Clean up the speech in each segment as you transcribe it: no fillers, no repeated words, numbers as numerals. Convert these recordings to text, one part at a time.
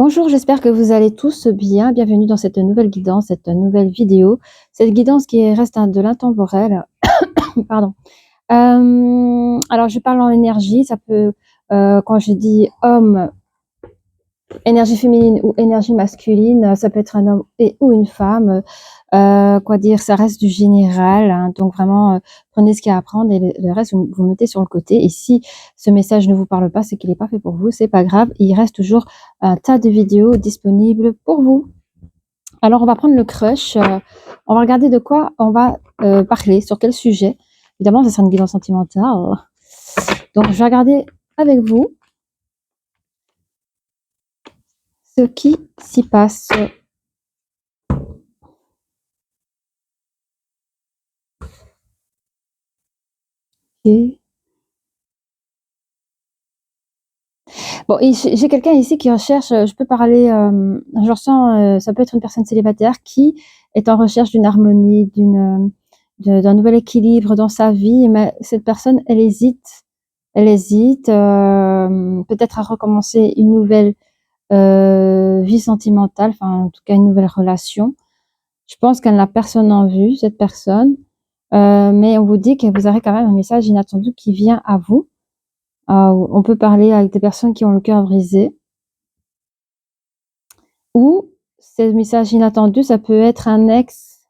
Bonjour, j'espère que vous allez tous bien. Bienvenue dans cette nouvelle guidance, cette nouvelle vidéo. Cette guidance qui reste de l'intemporel. Pardon. Alors, je parle en énergie. Ça peut, quand je dis homme, énergie féminine ou énergie masculine, ça peut être un homme ou une femme. Quoi dire, ça reste du général, hein, donc vraiment, prenez ce qu'il y a à prendre et le reste, vous mettez sur le côté. Et si ce message ne vous parle pas, c'est qu'il n'est pas fait pour vous, c'est pas grave, il reste toujours un tas de vidéos disponibles pour vous. Alors, on va prendre le crush, on va regarder de quoi on va parler, sur quel sujet. Évidemment, ça sera une guidance sentimentale. Donc, je vais regarder avec vous ce qui s'y passe. Ok. Bon, et j'ai quelqu'un ici qui recherche, je peux parler, je ressens, ça peut être une personne célibataire qui est en recherche d'une harmonie, d'un nouvel équilibre dans sa vie, mais cette personne, elle hésite, peut-être à recommencer une nouvelle vie sentimentale, enfin, en tout cas, une nouvelle relation. Je pense qu'elle n'a personne en vue, cette personne, mais on vous dit que vous aurez quand même un message inattendu qui vient à vous. On peut parler avec des personnes qui ont le cœur brisé. Ou ces messages inattendus, ça peut être un ex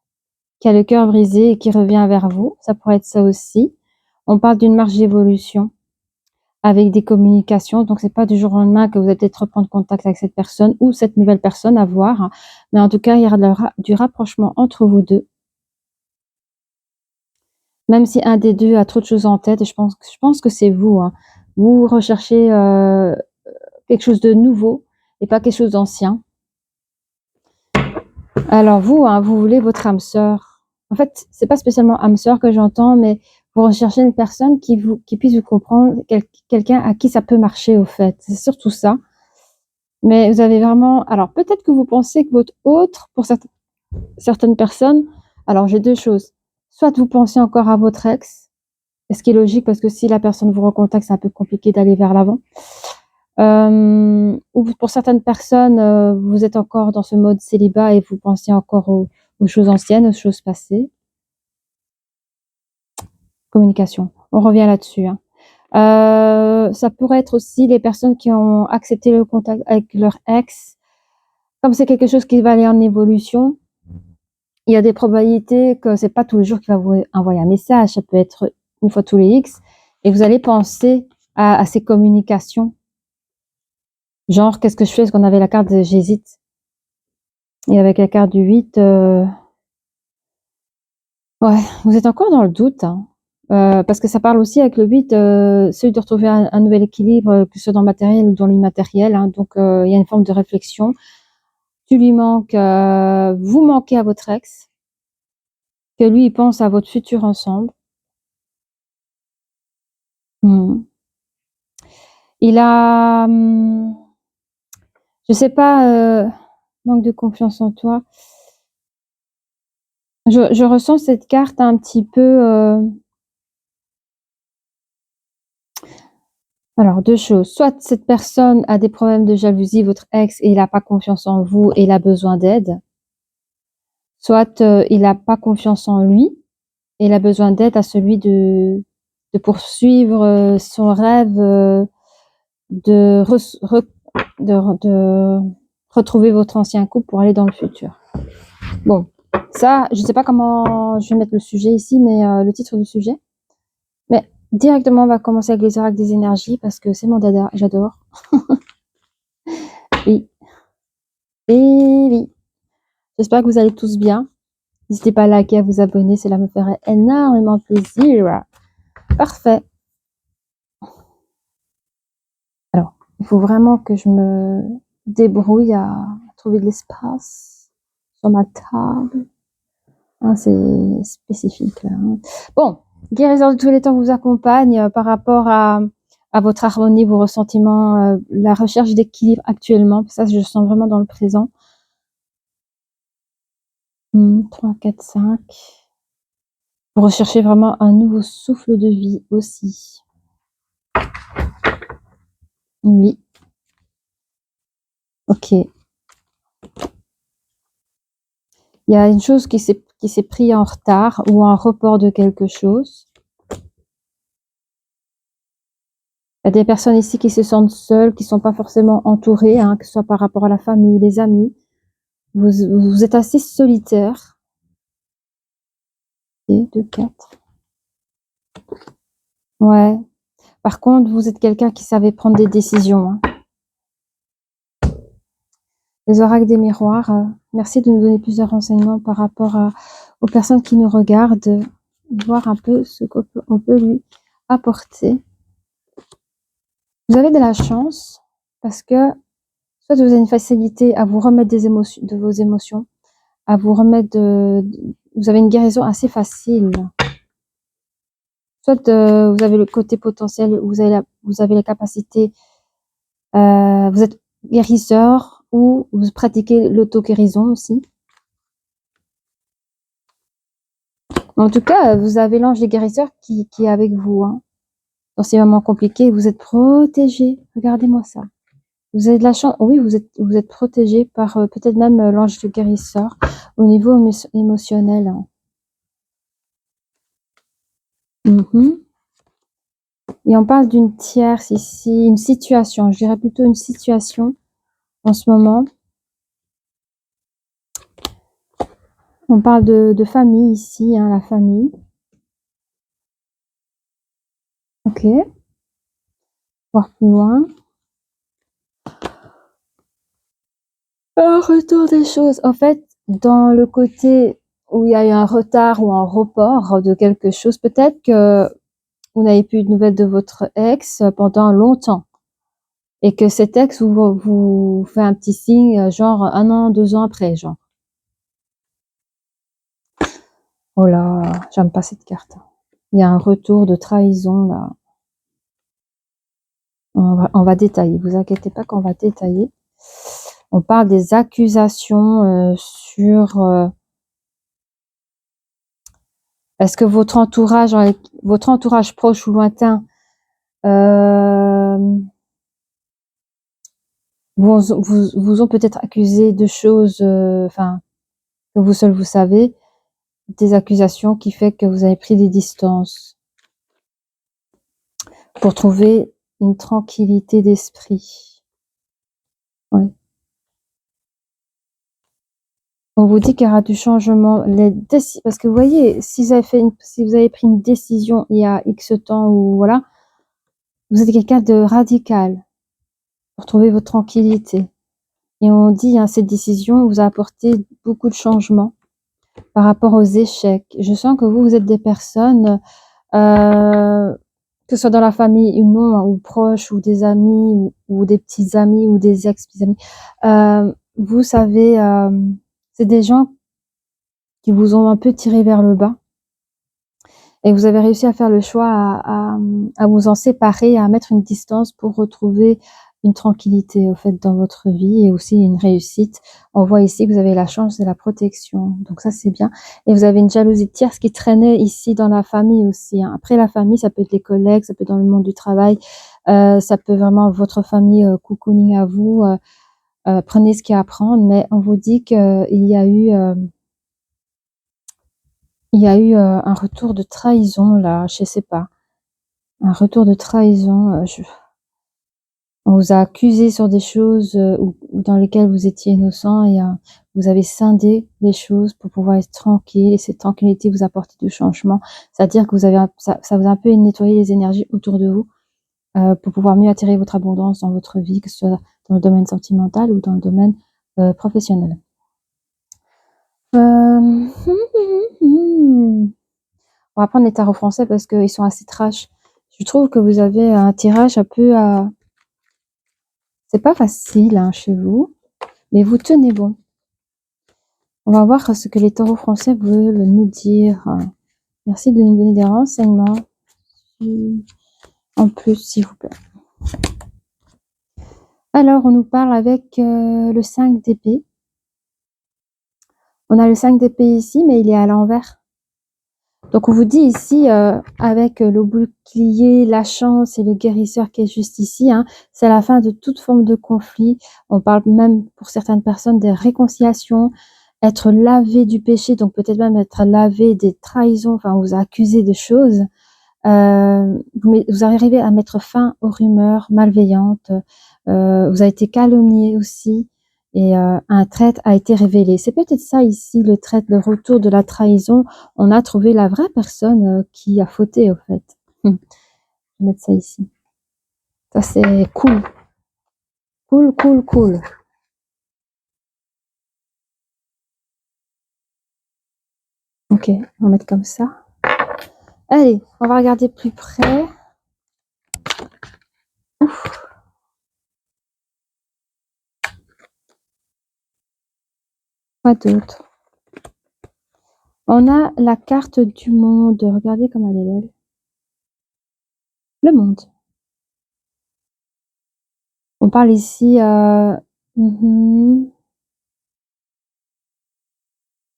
qui a le cœur brisé et qui revient vers vous. Ça pourrait être ça aussi. On parle d'une marge d'évolution avec des communications. Donc, c'est pas du jour au lendemain que vous allez peut-être reprendre contact avec cette personne ou cette nouvelle personne à voir. Mais en tout cas, il y aura du rapprochement entre vous deux. Même si un des deux a trop de choses en tête, et je pense que c'est vous, hein. Vous recherchez quelque chose de nouveau et pas quelque chose d'ancien. Alors vous, hein, vous voulez votre âme sœur. En fait, c'est pas spécialement âme sœur que j'entends, mais vous recherchez une personne qui puisse vous comprendre, quelqu'un à qui ça peut marcher au fait. C'est surtout ça. Mais vous avez vraiment, alors peut-être que vous pensez que votre autre, pour certaines personnes, alors j'ai deux choses. Soit vous pensez encore à votre ex, ce qui est logique parce que si la personne vous recontacte, c'est un peu compliqué d'aller vers l'avant. Ou pour certaines personnes, vous êtes encore dans ce mode célibat et vous pensez encore aux choses anciennes, aux choses passées. Communication, on revient là-dessus, hein. Ça pourrait être aussi les personnes qui ont accepté le contact avec leur ex. Comme c'est quelque chose qui va aller en évolution, il y a des probabilités que c'est pas tous les jours qu'il va vous envoyer un message, ça peut être une fois tous les X et vous allez penser à ces communications. Genre, qu'est-ce que je fais? Parce qu'on avait la carte de j'hésite. Et avec la carte du 8, ouais, vous êtes encore dans le doute, hein. Parce que ça parle aussi avec le 8, celui de retrouver un nouvel équilibre, que ce soit dans le matériel ou dans l'immatériel, hein. Donc, il y a une forme de réflexion. Tu lui manques, vous manquez à votre ex, que lui, il pense à votre futur ensemble. Mmh. Il a, je sais pas, manque de confiance en toi. Je ressens cette carte un petit peu, alors 2 choses, soit cette personne a des problèmes de jalousie, votre ex, et il a pas confiance en vous et il a besoin d'aide. Soit, il a pas confiance en lui et il a besoin d'aide à celui de poursuivre, son rêve, de res re de retrouver votre ancien couple pour aller dans le futur. Bon, ça, je sais pas comment je vais mettre le sujet ici, mais le titre du sujet. Mais directement, on va commencer avec les oracles des énergies parce que c'est mon dada, j'adore. Oui, et oui. J'espère que vous allez tous bien. N'hésitez pas à liker, à vous abonner, cela me ferait énormément plaisir. Parfait. Alors, il faut vraiment que je me débrouille à trouver de l'espace sur ma table. Hein, c'est spécifique là, hein. Bon, guérisseur de tous les temps vous accompagne par rapport à votre harmonie, vos ressentiments, la recherche d'équilibre actuellement. Ça, je sens vraiment dans le présent. 3, 4, 5. Vous recherchez vraiment un nouveau souffle de vie aussi. Oui. Ok. Il y a une chose qui s'est pris en retard ou un report de quelque chose. Il y a des personnes ici qui se sentent seules, qui ne sont pas forcément entourées, hein, que ce soit par rapport à la famille, les amis. Vous êtes assez solitaire. Et 2, 4. Ouais. Par contre, vous êtes quelqu'un qui savait prendre des décisions. Hein. Les oracles des miroirs, merci de nous donner plusieurs renseignements par rapport aux personnes qui nous regardent, voir un peu ce qu'on peut lui apporter. Vous avez de la chance parce que soit vous avez une facilité à vous remettre de vos émotions, à vous remettre vous avez une guérison assez facile. Soit vous avez le côté potentiel, vous avez la capacité, vous êtes guérisseur ou vous pratiquez l'auto-guérison aussi. En tout cas, vous avez l'ange des guérisseurs qui est avec vous. Hein. Dans ces moments compliqués, vous êtes protégé. Regardez-moi ça. Vous avez de la chance. Oui, vous êtes protégé par peut-être même l'ange du guérisseur au niveau émotionnel. Hein. Et on parle d'une tierce ici, une situation. Je dirais plutôt une situation en ce moment. On parle de famille ici, hein, la famille. Ok. Voir plus loin. Un retour des choses. En fait, dans le côté où il y a eu un retard ou un report de quelque chose, peut-être que vous n'avez plus de nouvelles de votre ex pendant longtemps. Et que cet ex vous fait un petit signe, genre 1 an, 2 ans après, genre. Oh là, j'aime pas cette carte. Il y a un retour de trahison, là. On va détailler, vous inquiétez pas qu'on va détailler. On parle des accusations sur... est-ce que votre entourage proche ou lointain vous ont peut-être accusé de choses, enfin, que vous seul vous savez, des accusations qui fait que vous avez pris des distances pour trouver une tranquillité d'esprit. Ouais. On vous dit qu'il y aura du changement, parce que vous voyez, si vous avez pris une décision il y a X temps ou voilà, vous êtes quelqu'un de radical pour trouver votre tranquillité. Et on dit, hein, cette décision vous a apporté beaucoup de changements par rapport aux échecs. Je sens que vous êtes des personnes, que ce soit dans la famille ou non, hein, ou proches, ou des amis, ou des petits amis, ou des ex-petits amis. Vous savez, c'est des gens qui vous ont un peu tiré vers le bas. Et vous avez réussi à faire le choix à vous en séparer, à mettre une distance pour retrouver une tranquillité, au fait, dans votre vie et aussi une réussite. On voit ici que vous avez la chance et la protection. Donc ça, c'est bien. Et vous avez une jalousie tierce qui traînait ici dans la famille aussi. Hein. Après la famille, ça peut être les collègues, ça peut être dans le monde du travail, ça peut vraiment votre famille cocooning à vous. Prenez ce qu'il y a à prendre, mais on vous dit qu'il y a eu... un retour de trahison là, je sais pas. Un retour de trahison, on vous a accusé sur des choses, dans lesquelles vous étiez innocent et vous avez scindé les choses pour pouvoir être tranquille et cette tranquillité vous apporter du changement. C'est-à-dire que ça vous a un peu nettoyé les énergies autour de vous, pour pouvoir mieux attirer votre abondance dans votre vie, que ce soit dans le domaine sentimental ou dans le domaine, professionnel. On va prendre les tarots français parce qu'ils sont assez trash. Je trouve que vous avez un tirage un peu c'est pas facile, hein, chez vous, mais vous tenez bon. On va voir ce que les taureaux français veulent nous dire. Merci de nous donner des renseignements. En plus, s'il vous plaît. Alors, on nous parle avec le 5 d'épée. On a le 5 d'épée ici, mais il est à l'envers. Donc on vous dit ici, avec le bouclier, la chance et le guérisseur qui est juste ici, hein, c'est la fin de toute forme de conflit. On parle même pour certaines personnes des réconciliations, être lavé du péché, donc peut-être même être lavé des trahisons, enfin on vous a accusé de choses. Vous arrivez à mettre fin aux rumeurs malveillantes. Vous avez été calomnié aussi et un traître a été révélé. C'est peut-être ça ici, le traître, le retour de la trahison. On a trouvé la vraie personne qui a fauté, au fait. Je vais mettre ça ici. Ça, c'est cool. Cool, cool, cool. Ok, on va mettre comme ça. Allez, on va regarder plus près. Ouf. Quoi d'autre? On a la carte du monde. Regardez comme elle est belle. Le monde. On parle ici.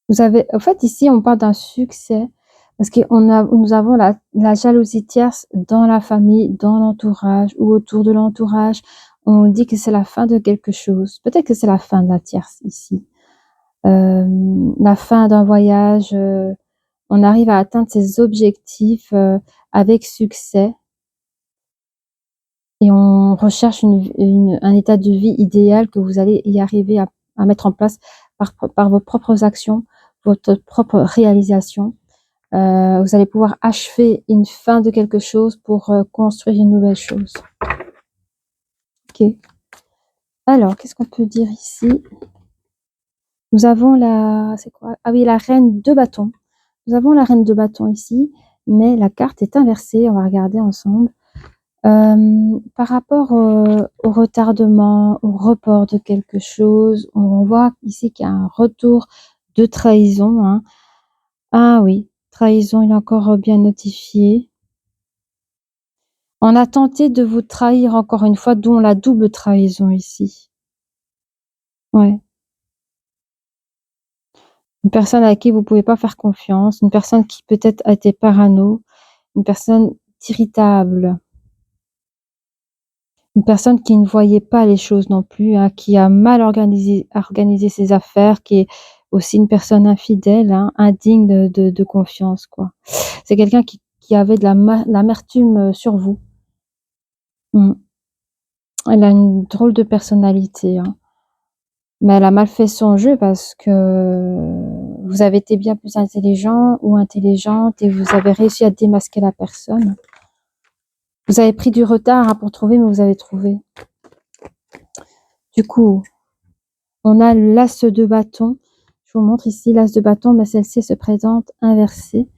Vous avez, en fait, ici, on parle d'un succès parce nous avons la jalousie tierce dans la famille, dans l'entourage ou autour de l'entourage. On dit que c'est la fin de quelque chose. Peut-être que c'est la fin de la tierce ici. La fin d'un voyage. On arrive à atteindre ses objectifs avec succès. Et on recherche un état de vie idéal que vous allez y arriver à mettre en place par vos propres actions, votre propre réalisation. Vous allez pouvoir achever une fin de quelque chose pour construire une nouvelle chose. Ok. Alors, qu'est-ce qu'on peut dire ici? Nous avons c'est quoi? Ah oui, la reine de bâton. Nous avons la reine de bâton ici, mais la carte est inversée. On va regarder ensemble. Par rapport au retardement, au report de quelque chose, on voit ici qu'il y a un retour de trahison, hein. Ah oui, trahison, il est encore bien notifié. On a tenté de vous trahir encore une fois, dont la double trahison ici. Ouais. Une personne à qui vous pouvez pas faire confiance, une personne qui peut-être a été parano, une personne irritable. Une personne qui ne voyait pas les choses non plus, hein, qui a mal organisé ses affaires, qui est aussi une personne infidèle, hein, indigne de confiance, quoi. C'est quelqu'un qui avait de l'amertume sur vous. Elle a une drôle de personnalité, hein. Mais elle a mal fait son jeu parce que vous avez été bien plus intelligent ou intelligente et vous avez réussi à démasquer la personne. Vous avez pris du retard, hein, pour trouver, mais vous avez trouvé. Du coup, on a l'as de bâton. Je vous montre ici l'as de bâton, mais celle-ci se présente inversée.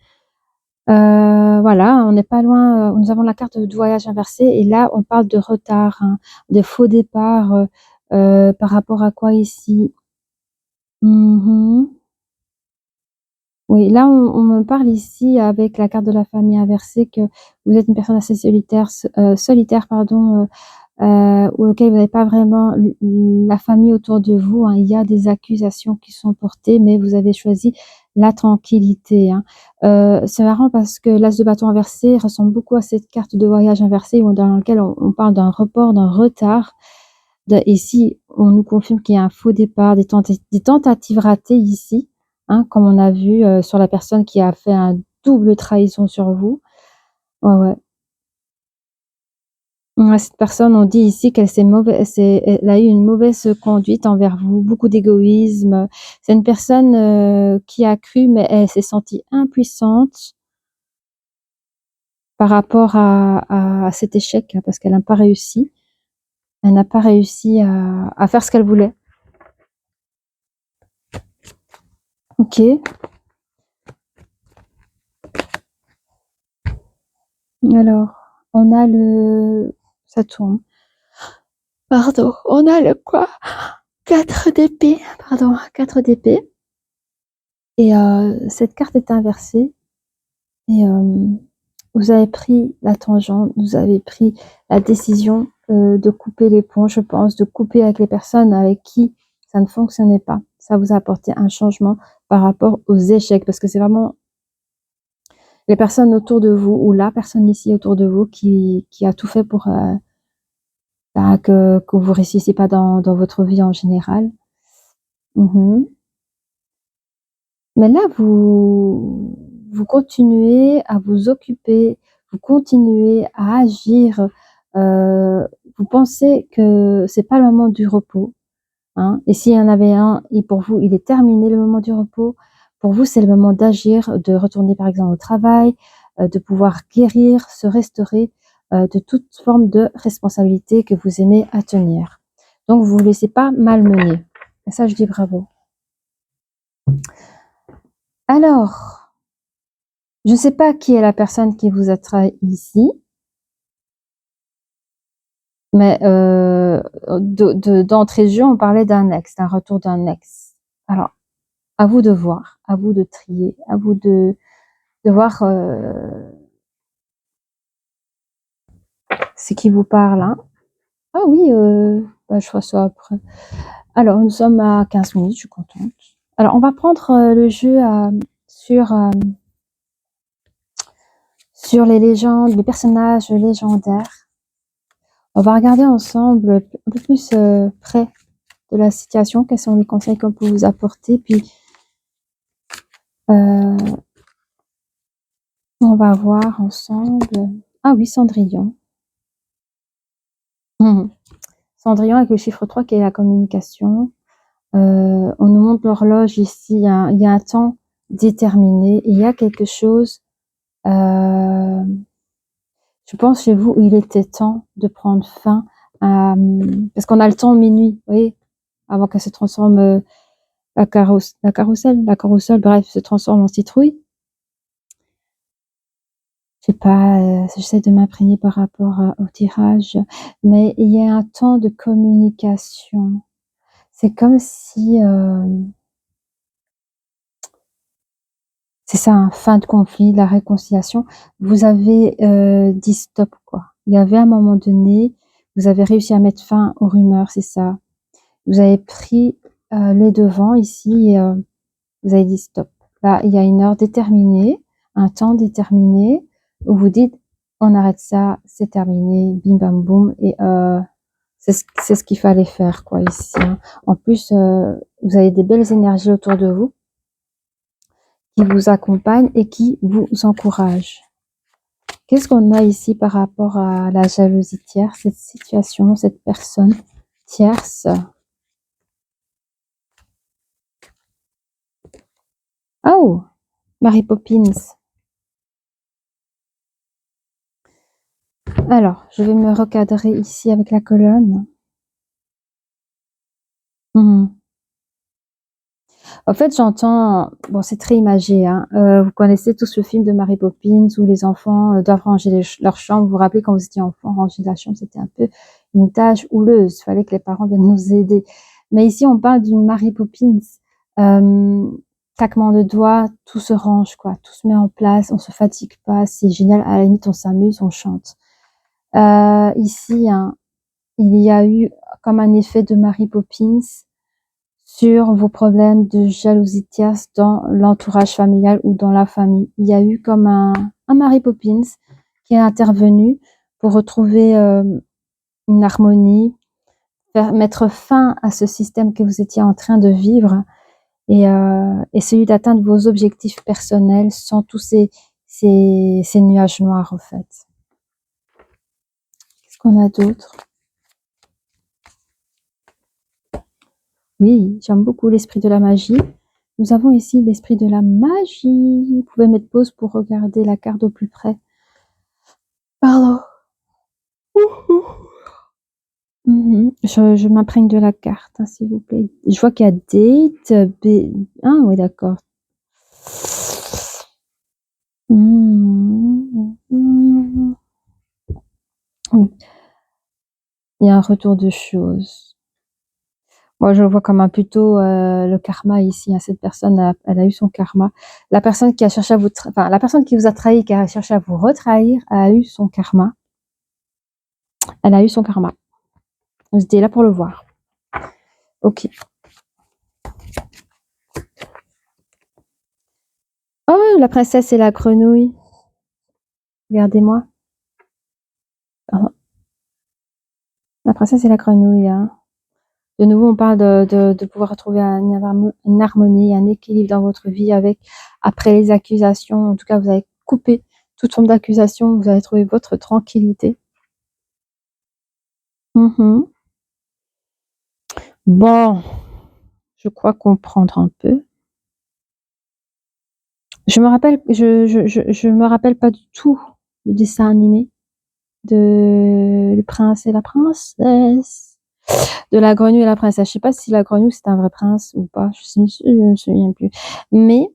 Voilà, on n'est pas loin. Nous avons la carte de voyage inversée et là, on parle de retard, hein, de faux départ. Par rapport à quoi ici? Oui, là, on me parle ici avec la carte de la famille inversée que vous êtes une personne assez solitaire, pardon, ou auquel vous n'avez pas vraiment la famille autour de vous, hein. Il y a des accusations qui sont portées, mais vous avez choisi la tranquillité, hein. C'est marrant parce que l'as de bâton inversé ressemble beaucoup à cette carte de voyage inversée dans laquelle on parle d'un report, d'un retard. Ici, on nous confirme qu'il y a un faux départ, des tentatives ratées ici, hein, comme on a vu sur la personne qui a fait un double trahison sur vous. Ouais, ouais. Ouais, cette personne, on dit ici elle a eu une mauvaise conduite envers vous, beaucoup d'égoïsme. C'est une personne qui a cru, mais elle s'est sentie impuissante par rapport à cet échec, hein, parce qu'elle n'a pas réussi. Elle n'a pas réussi à faire ce qu'elle voulait. Ok. Alors, on a ça tourne. Pardon, on a le quoi? 4 d'épée, pardon, 4 d'épée. Et cette carte est inversée. Et vous avez pris la tangente, vous avez pris la décision de couper les ponts, je pense, de couper avec les personnes avec qui ça ne fonctionnait pas. Ça vous a apporté un changement par rapport aux échecs, parce que c'est vraiment les personnes autour de vous ou la personne ici autour de vous qui a tout fait pour que vous ne réussissiez pas dans votre vie en général. Mais là, vous continuez à vous occuper, vous continuez à agir. Vous pensez que c'est pas le moment du repos, hein. Et s'il y en avait un, et pour vous, il est terminé le moment du repos. Pour vous, c'est le moment d'agir, de retourner par exemple au travail, de pouvoir guérir, se restaurer de toute forme de responsabilité que vous aimez à tenir. Donc, vous vous laissez pas malmener. Et ça, je dis bravo. Alors, je ne sais pas qui est la personne qui vous a trahi ici, mais d'entrée de jeu, on parlait d'un ex, d'un retour d'un ex. Alors, à vous de voir, à vous de trier, à vous de voir c'est qui vous parle. Hein. Ah oui, je ferai ça après. Alors, nous sommes à 15 minutes, je suis contente. Alors, on va prendre le jeu sur les légendes, les personnages légendaires. On va regarder ensemble un peu plus près de la situation, quels sont les conseils qu'on peut vous apporter, puis on va voir ensemble. Ah oui, Cendrillon. Cendrillon avec le chiffre 3 qui est la communication. On nous montre l'horloge ici, il y a un temps déterminé, et il y a quelque chose, je pense chez vous, où il était temps de prendre fin, parce qu'on a le temps minuit, vous voyez, avant qu'elle se transforme, la carrousel, bref, se transforme en citrouille. Je sais pas, j'essaie de m'imprégner par rapport au tirage, mais il y a un temps de communication. C'est comme si, c'est ça, un fin de conflit, de la réconciliation. Vous avez dit stop, quoi. Il y avait un moment donné, vous avez réussi à mettre fin aux rumeurs, c'est ça. Vous avez pris les devants ici et vous avez dit stop. Là, il y a une heure déterminée, un temps déterminé, où vous dites on arrête ça, c'est terminé, bim bam boum, et c'est ce qu'il fallait faire, quoi, ici. Hein. En plus, vous avez des belles énergies autour de vous qui vous accompagnent et qui vous encouragent. Qu'est-ce qu'on a ici par rapport à la jalousie tierce, cette situation, cette personne tierce? Oh, Mary Poppins. Alors, je vais me recadrer ici avec la colonne. En fait, j'entends, bon, c'est très imagé, hein. Vous connaissez tous le film de Mary Poppins où les enfants doivent ranger leur chambre. Vous vous rappelez quand vous étiez enfant, ranger la chambre, c'était un peu une tâche houleuse. Il fallait que les parents viennent nous aider. Mais ici, on parle d'une Mary Poppins. Claquement de doigts, tout se range, quoi. Tout se met en place, on se fatigue pas. C'est génial. À la limite, on s'amuse, on chante. Ici, hein, il y a eu comme un effet de Mary Poppins sur vos problèmes de jalousie tierce dans l'entourage familial ou dans la famille. Il y a eu comme un Mary Poppins qui est intervenu pour retrouver une harmonie, mettre fin à ce système que vous étiez en train de vivre et essayer d'atteindre vos objectifs personnels sans tous ces nuages noirs, en fait. Qu'est-ce qu'on a d'autre? Oui, j'aime beaucoup l'esprit de la magie. Nous avons ici l'esprit de la magie. Vous pouvez mettre pause pour regarder la carte au plus près. Pardon. Je m'imprègne de la carte, hein, s'il vous plaît. Je vois qu'il y a date, Ah oui, d'accord. Oui. Il y a un retour de choses. Moi, je le vois comme plutôt le karma ici. Hein. Cette personne, elle a eu son karma. La personne qui a cherché à vous, la personne qui vous a trahi, qui a cherché à vous retrahir, a eu son karma. Elle a eu son karma. J'étais là pour le voir. Ok. Oh, la princesse et la grenouille. Regardez-moi. Ah, la princesse et la grenouille, hein. De nouveau, on parle de pouvoir retrouver une harmonie, un équilibre dans votre vie après les accusations. En tout cas, vous avez coupé toute forme d'accusation, vous avez trouvé votre tranquillité. Bon, je crois comprendre un peu. Je me rappelle pas du tout le dessin animé de Le Prince et la Princesse, de la grenouille et la princesse. Je sais pas si la grenouille c'est un vrai prince ou pas, je me souviens plus. Mais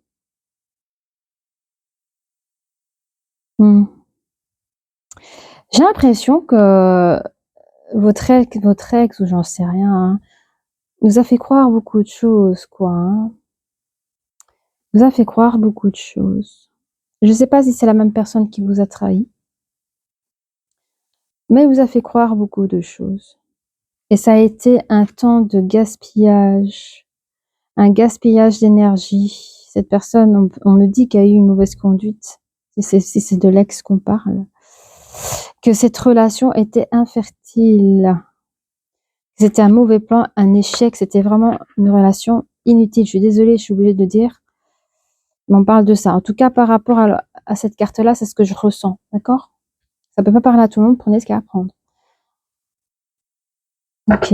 j'ai l'impression que votre ex ou j'en sais rien, hein, vous a fait croire beaucoup de choses, quoi, hein. Vous a fait croire beaucoup de choses. Je sais pas si c'est la même personne qui vous a trahi, mais vous a fait croire beaucoup de choses. Et ça a été un temps de gaspillage, un gaspillage d'énergie. Cette personne, on me dit qu'il y a eu une mauvaise conduite, si c'est de l'ex qu'on parle, que cette relation était infertile, c'était un mauvais plan, un échec, c'était vraiment une relation inutile. Je suis désolée, je suis obligée de le dire, mais on parle de ça. En tout cas, par rapport à cette carte-là, c'est ce que je ressens, d'accord? Ça peut pas parler à tout le monde, prenez ce qu'il y a à prendre. Ok,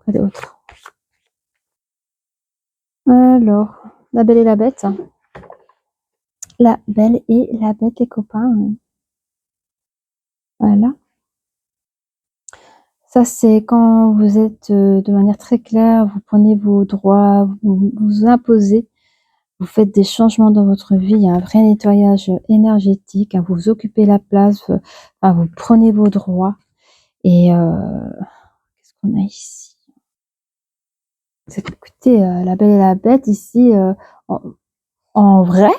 quoi d'autre? Alors, la belle et la bête. La belle et la bête, les copains. Voilà. Ça, c'est quand vous êtes de manière très claire, vous prenez vos droits, vous vous imposez, vous faites des changements dans votre vie, il y a un vrai nettoyage énergétique, hein, vous occupez la place, enfin, vous prenez vos droits. Et qu'est-ce qu'on a ici? Écoutez, la belle et la bête, ici, en vrai,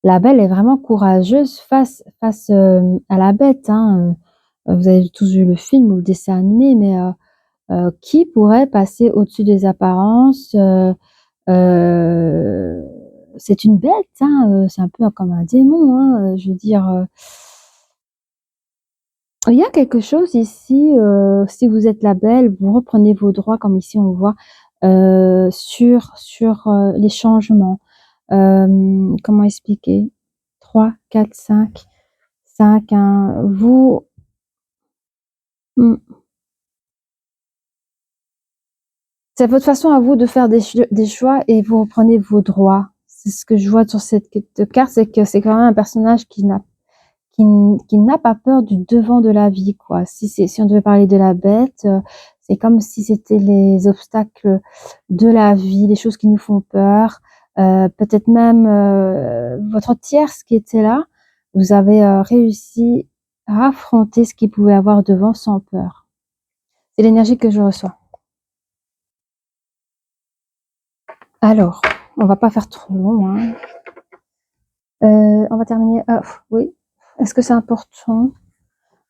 la belle est vraiment courageuse face à la bête, hein. Vous avez tous vu le film ou le dessin animé, mais qui pourrait passer au-dessus des apparences? C'est une bête, hein, c'est un peu comme un démon, hein, je veux dire, il y a quelque chose ici, si vous êtes la belle, vous reprenez vos droits comme ici on voit, sur les changements. Comment expliquer? 3, 4, 5, 5, hein, vous mmh, c'est votre façon à vous de faire des choix et vous reprenez vos droits. C'est ce que je vois sur cette carte, c'est que c'est quand même un personnage qui n'a pas peur du devant de la vie, quoi. Si on devait parler de la bête, c'est comme si c'était les obstacles de la vie, les choses qui nous font peur, peut-être même, votre tierce qui était là, vous avez, réussi à affronter ce qu'il pouvait avoir devant sans peur. C'est l'énergie que je reçois. Alors, on va pas faire trop long, hein. On va terminer, oui. Est-ce que c'est important?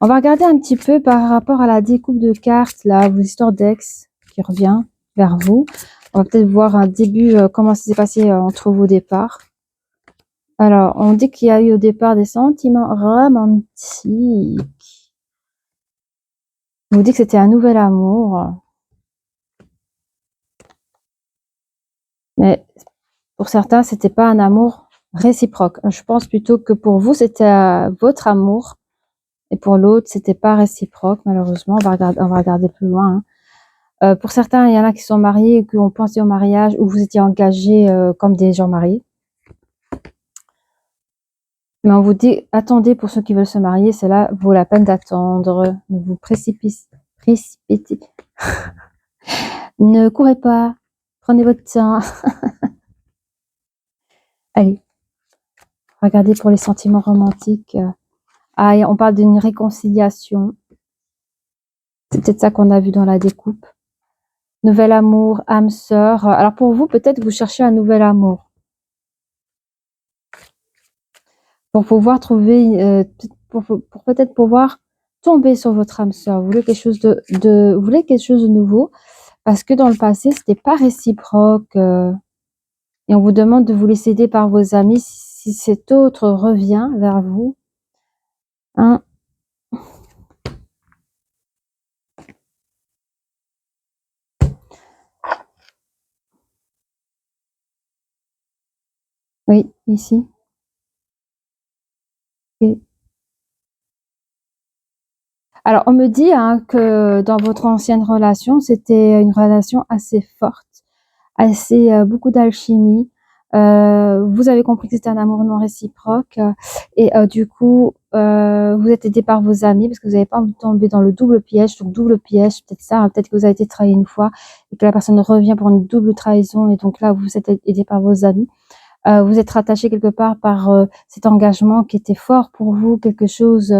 On va regarder un petit peu par rapport à la découpe de cartes, là, vos histoires d'ex qui revient vers vous. On va peut-être voir un début, comment ça s'est passé entre vos départs. Alors, on dit qu'il y a eu au départ des sentiments romantiques. On vous dit que c'était un nouvel amour. Mais pour certains, c'était pas un amour réciproque. Je pense plutôt que pour vous, c'était votre amour. Et pour l'autre, c'était pas réciproque, malheureusement. On va regarder plus loin, hein. Pour certains, il y en a qui sont mariés et qui ont pensé au mariage ou vous étiez engagés comme des gens mariés. Mais on vous dit, attendez pour ceux qui veulent se marier, cela vaut la peine d'attendre. Ne vous précipitez. Ne courez pas. Prenez votre temps. Allez, regardez pour les sentiments romantiques. Ah, on parle d'une réconciliation. C'est peut-être ça qu'on a vu dans la découpe. Nouvel amour, âme sœur. Alors pour vous, peut-être vous cherchez un nouvel amour. Pour pouvoir trouver, pour peut-être pouvoir tomber sur votre âme sœur. Vous voulez quelque chose vous voulez quelque chose de nouveau parce que dans le passé, c'était pas réciproque. Et on vous demande de vous laisser aider par vos amis si cet autre revient vers vous. Hein. Oui, ici. Et alors, on me dit hein, que dans votre ancienne relation, c'était une relation assez forte, assez beaucoup d'alchimie. Vous avez compris que c'était un amour non réciproque et du coup, vous êtes aidé par vos amis parce que vous n'avez pas envie de tomber dans le double piège. Donc double piège, peut-être ça, hein, peut-être que vous avez été trahi une fois et que la personne revient pour une double trahison et donc là, vous êtes aidé par vos amis. Vous êtes rattaché quelque part par cet engagement qui était fort pour vous, quelque chose,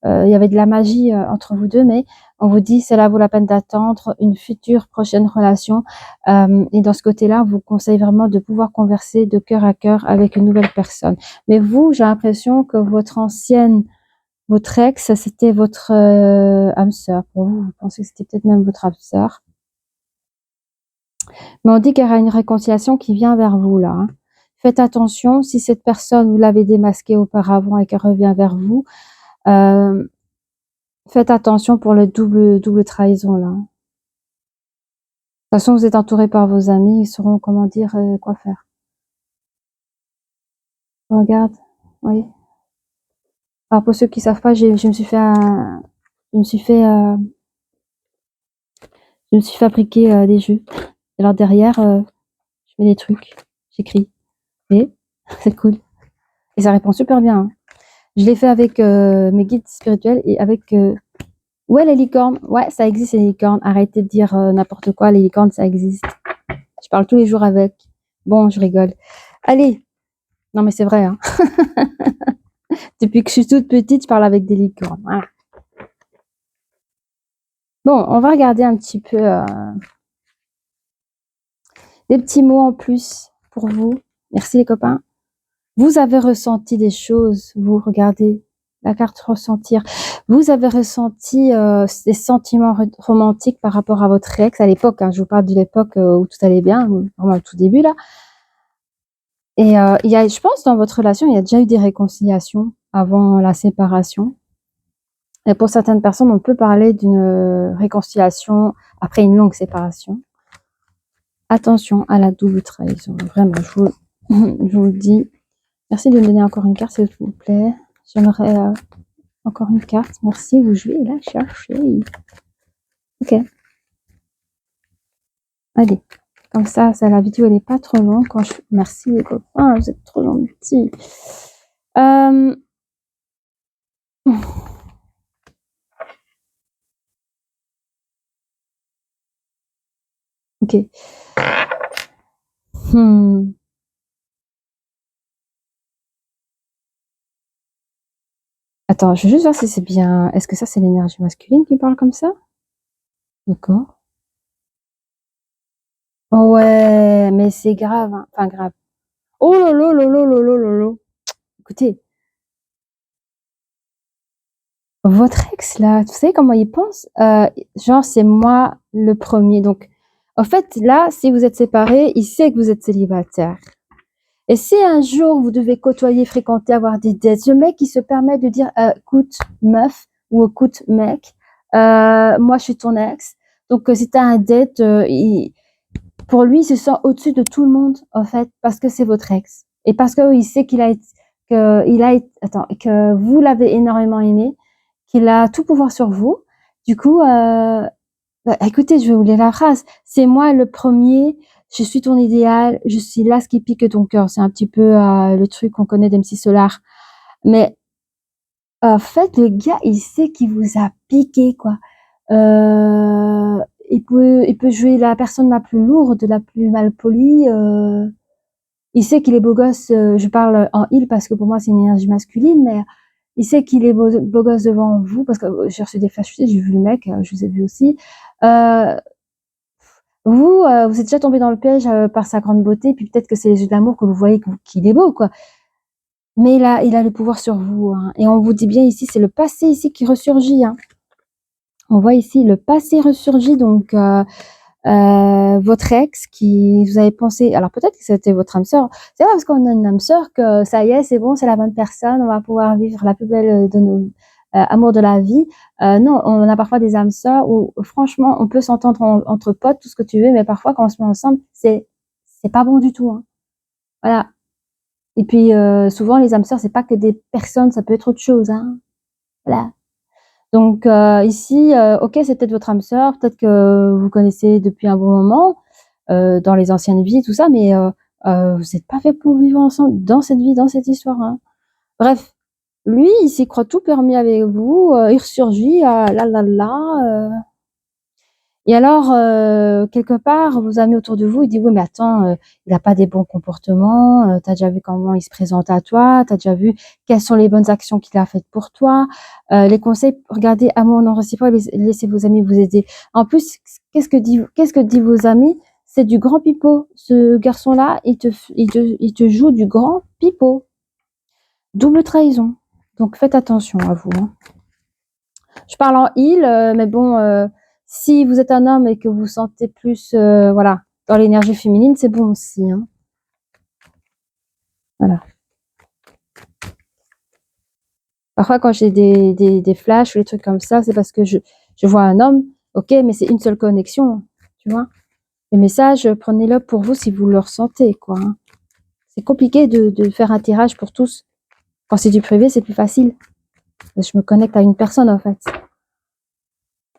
il y avait de la magie entre vous deux, mais on vous dit cela vaut la peine d'attendre une future prochaine relation. Et dans ce côté-là, on vous conseille vraiment de pouvoir converser de cœur à cœur avec une nouvelle personne. Mais vous, j'ai l'impression que votre ex, c'était votre âme sœur. Pour vous, vous pensez que c'était peut-être même votre âme sœur. Mais on dit qu'il y aura une réconciliation qui vient vers vous là. Hein. Faites attention, si cette personne, vous l'avez démasquée auparavant et qu'elle revient vers vous, euh, faites attention pour le double trahison là. De toute façon, vous êtes entouré par vos amis, ils sauront comment dire, quoi faire. Regarde, oui. Alors pour ceux qui savent pas, je me suis fait je me suis fait, je me suis fabriqué des jeux. Alors derrière, je mets des trucs, j'écris. Et c'est cool. Et ça répond super bien. Hein. Je l'ai fait avec mes guides spirituels et avec ouais, les licornes. Ouais, ça existe, les licornes. Arrêtez de dire n'importe quoi. Les licornes, ça existe. Je parle tous les jours avec. Bon, je rigole. Allez. Non, mais c'est vrai. Hein. Depuis que je suis toute petite, je parle avec des licornes. Voilà. Bon, on va regarder un petit peu des petits mots en plus pour vous. Merci les copains. Vous avez ressenti des choses. Vous regardez la carte ressentir. Vous avez ressenti des sentiments romantiques par rapport à votre ex à l'époque. Hein, je vous parle de l'époque où tout allait bien, vraiment au tout début là. Et il y a, je pense, dans votre relation, il y a déjà eu des réconciliations avant la séparation. Et pour certaines personnes, on peut parler d'une réconciliation après une longue séparation. Attention à la double trahison. Vraiment, je vous le dis. Merci de me donner encore une carte, s'il vous plaît. J'aimerais encore une carte. Merci, je vais la chercher. Ok. Allez. Comme ça, la vidéo, elle n'est pas trop longue. Merci les copains, vous êtes trop gentils. Ok. Attends, je vais juste voir si c'est bien. Est-ce que ça, c'est l'énergie masculine qui parle comme ça? D'accord. Ouais, mais c'est grave. Hein. Enfin, grave. Oh lolo, lolo, lolo, lolo. Écoutez, votre ex, là, vous savez comment il pense? Genre, c'est moi le premier. Donc, en fait, là, si vous êtes séparés, il sait que vous êtes célibataire. Et si un jour vous devez côtoyer, fréquenter, avoir des dates, ce mec qui se permet de dire écoute meuf ou écoute mec, moi je suis ton ex. Donc si t'as un date, pour lui il se sent au-dessus de tout le monde en fait parce que c'est votre ex et parce que il sait que vous l'avez énormément aimé, qu'il a tout pouvoir sur vous. Du coup, écoutez, je vais vous lire la phrase. C'est moi le premier. Je suis ton idéal, je suis là ce qui pique ton cœur. C'est un petit peu le truc qu'on connaît d'MC Solar. Mais en fait, le gars, il sait qu'il vous a piqué, quoi. Il peut jouer la personne la plus lourde, la plus malpolie. Il sait qu'il est beau gosse. Je parle en il parce que pour moi, c'est une énergie masculine, mais il sait qu'il est beau gosse devant vous parce que j'ai reçu des flashs, j'ai vu le mec, je vous ai vu aussi. Vous êtes déjà tombé dans le piège par sa grande beauté, puis peut-être que c'est les yeux d'amour que vous voyez qu'il est beau, quoi. Mais il a le pouvoir sur vous, hein. Et on vous dit bien ici, c'est le passé ici qui ressurgit, hein. On voit ici le passé ressurgit, donc votre ex qui vous avez pensé, alors peut-être que c'était votre âme sœur. C'est pas parce qu'on a une âme sœur que ça y est, c'est bon, c'est la bonne personne, on va pouvoir vivre la plus belle de amour de la vie. Non, on a parfois des âmes sœurs où franchement, on peut s'entendre entre potes, tout ce que tu veux, mais parfois quand on se met ensemble, c'est pas bon du tout, hein. Voilà. Et puis souvent les âmes sœurs, c'est pas que des personnes, ça peut être autre chose, hein. Voilà. Donc ici, OK, c'est peut-être votre âme sœur, peut-être que vous connaissez depuis un bon moment, dans les anciennes vies, tout ça, mais vous êtes pas faits pour vivre ensemble dans cette vie, dans cette histoire, hein. Bref, lui, il s'y croit tout permis avec vous, il ressurgit, là là là, et alors, quelque part, vos amis autour de vous, ils disent: «Oui, mais attends, il a pas des bons comportements, tu as déjà vu comment il se présente à toi, tu as déjà vu quelles sont les bonnes actions qu'il a faites pour toi». Les conseils, regardez, amour non réciproque, laissez vos amis vous aider. En plus, qu'est-ce que dit vos amis? C'est du grand pipeau. Ce garçon-là, il te joue du grand pipeau. Double trahison. Donc faites attention à vous, hein. Je parle en il, mais bon, si vous êtes un homme et que vous vous sentez plus, voilà, dans l'énergie féminine, c'est bon aussi, hein. Voilà. Parfois, quand j'ai des flashs ou des trucs comme ça, c'est parce que je vois un homme, OK, mais c'est une seule connexion, tu vois? Les messages, prenez-le pour vous si vous le ressentez, quoi, hein. C'est compliqué de faire un tirage pour tous. Quand c'est du privé, c'est plus facile. Je me connecte à une personne, en fait.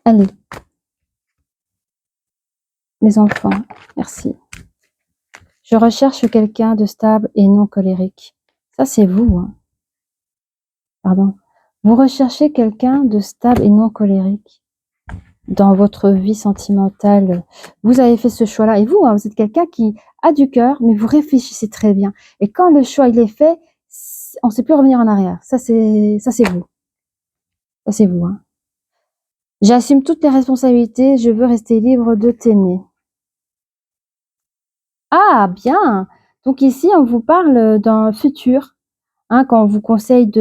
Allez, les enfants, merci. Je recherche quelqu'un de stable et non colérique. Ça, c'est vous, hein. Pardon. Vous recherchez quelqu'un de stable et non colérique dans votre vie sentimentale. Vous avez fait ce choix-là. Et vous, hein, vous êtes quelqu'un qui a du cœur, mais vous réfléchissez très bien. Et quand le choix, il est fait, on ne sait plus revenir en arrière. Ça, c'est vous. Ça, c'est vous, hein. J'assume toutes les responsabilités. Je veux rester libre de t'aimer. Ah, bien. Donc ici, on vous parle d'un futur. Hein, quand on vous conseille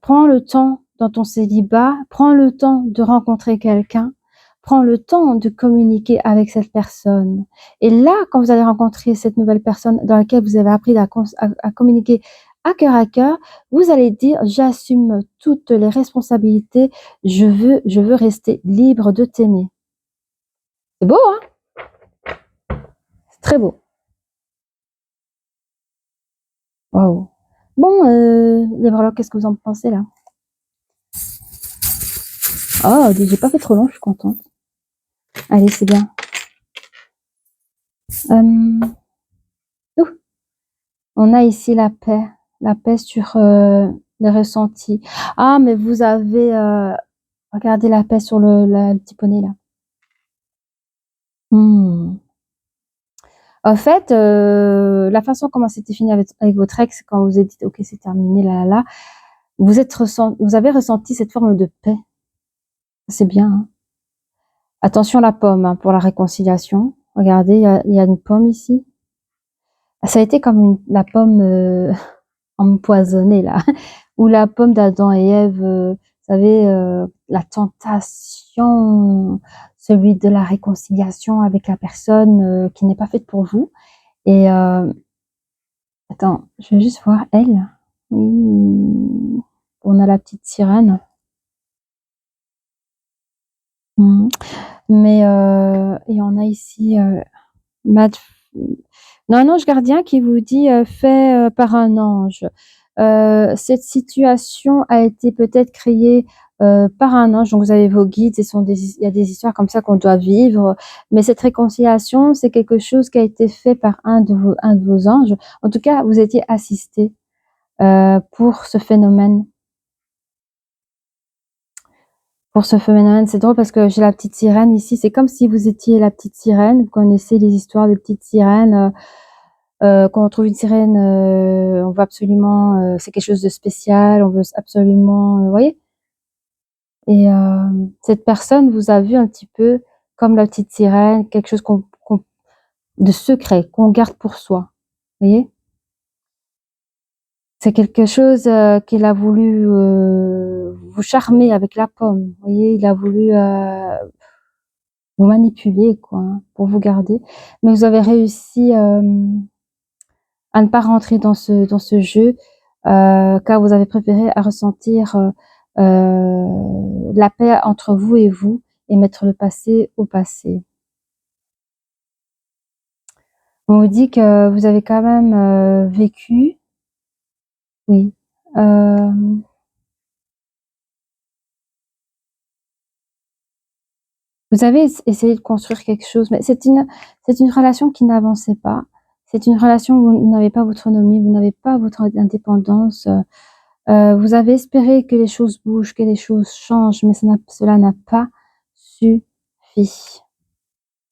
prends le temps dans ton célibat, prends le temps de rencontrer quelqu'un, prends le temps de communiquer avec cette personne. Et là, quand vous allez rencontrer cette nouvelle personne dans laquelle vous avez appris à communiquer à cœur, vous allez dire: «J'assume toutes les responsabilités, je veux rester libre de t'aimer». C'est beau, hein? C'est très beau. Waouh! Bon, les breloques, qu'est-ce que vous en pensez là? Oh, j'ai pas fait trop long, je suis contente. Allez, c'est bien. On a ici la paix sur les ressentis. Ah, mais vous avez regardez la paix sur le petit poney là. En fait, la façon comment c'était fini avec votre ex, quand vous êtes dit ok, c'est terminé, là là là, vous avez ressenti cette forme de paix. C'est bien, hein. Attention la pomme, hein, pour la réconciliation. Regardez, il y a une pomme ici. Ça a été comme la pomme empoisonnée là, ou la pomme d'Adam et Ève, vous savez, la tentation, celui de la réconciliation avec la personne qui n'est pas faite pour vous. Et attends, je vais juste voir elle. Oui, on a la petite sirène. Mais et on a ici non, un ange gardien qui vous dit fait par un ange. Cette situation a été peut-être créée par un ange, donc vous avez vos guides, il y a des histoires comme ça qu'on doit vivre, mais cette réconciliation, c'est quelque chose qui a été fait par un de vos anges. En tout cas, vous étiez assisté pour ce phénomène. C'est drôle parce que j'ai la petite sirène ici, c'est comme si vous étiez la petite sirène. Vous connaissez les histoires des petites sirènes. Quand on trouve une sirène, on veut absolument, c'est quelque chose de spécial, on veut absolument, vous voyez? Et cette personne vous a vu un petit peu comme la petite sirène, quelque chose de secret, qu'on garde pour soi, vous voyez? C'est quelque chose, qu'il a voulu, vous charmer avec la pomme, vous voyez? Il a voulu, vous manipuler quoi, hein, pour vous garder. Mais vous avez réussi, à ne pas rentrer dans ce jeu, car vous avez préféré à ressentir la paix entre vous et mettre le passé au passé. On vous dit que vous avez quand même, vécu oui, vous avez essayé de construire quelque chose, mais c'est une relation qui n'avançait pas. C'est une relation où vous n'avez pas votre autonomie, vous n'avez pas votre indépendance, vous avez espéré que les choses bougent, que les choses changent, mais cela n'a pas suffi.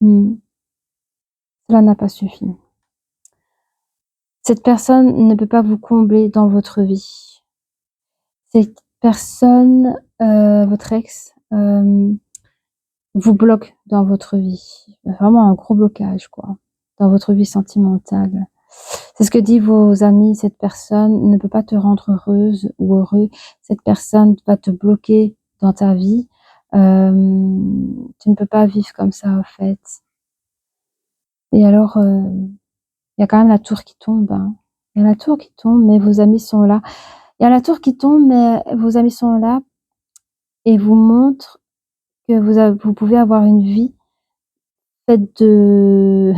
Mmh. Cela n'a pas suffi. Cette personne ne peut pas vous combler dans votre vie. Cette personne, votre ex, vous bloque dans votre vie. Vraiment un gros blocage, quoi, dans votre vie sentimentale. C'est ce que disent vos amis, cette personne ne peut pas te rendre heureuse ou heureux. Cette personne va te bloquer dans ta vie. Tu ne peux pas vivre comme ça, en fait. Et alors, il y a quand même la tour qui tombe, hein. Il y a la tour qui tombe, mais vos amis sont là. Il y a la tour qui tombe, mais vos amis sont là et vous montrent que vous pouvez avoir une vie faite de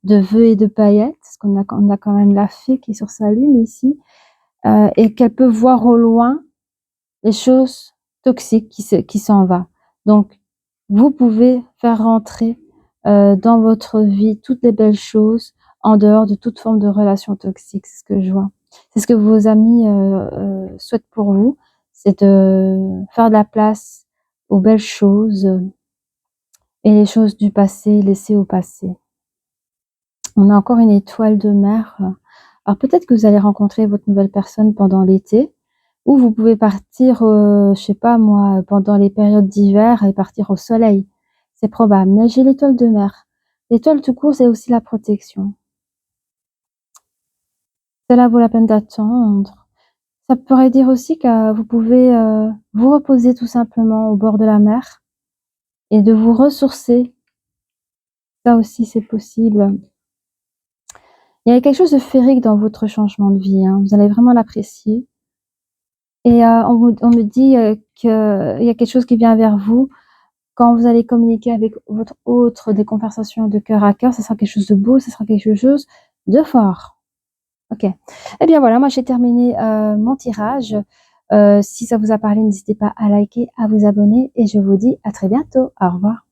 de vœux et de paillettes, parce on a quand même la fée qui est sur sa lune ici, et qu'elle peut voir au loin les choses toxiques qui s'en va. Donc vous pouvez faire rentrer, dans votre vie toutes les belles choses, en dehors de toute forme de relation toxique, c'est ce que je vois. C'est ce que vos amis, souhaitent pour vous, c'est de faire de la place aux belles choses, et les choses du passé, laissées au passé. On a encore une étoile de mer. Alors peut-être que vous allez rencontrer votre nouvelle personne pendant l'été, ou vous pouvez partir, je sais pas moi, pendant les périodes d'hiver et partir au soleil. C'est probable, mais j'ai l'étoile de mer. L'étoile tout court, c'est aussi la protection. Cela vaut la peine d'attendre. Ça pourrait dire aussi que vous pouvez, vous reposer tout simplement au bord de la mer et de vous ressourcer. Ça aussi, c'est possible. Il y a quelque chose de féerique dans votre changement de vie, hein, vous allez vraiment l'apprécier et on me dit, qu'il y a quelque chose qui vient vers vous quand vous allez communiquer avec votre autre, des conversations de cœur à cœur, ce sera quelque chose de beau, ce sera quelque chose de fort. OK. Eh bien voilà, moi j'ai terminé, mon tirage. Si ça vous a parlé, n'hésitez pas à liker, à vous abonner et je vous dis à très bientôt. Au revoir.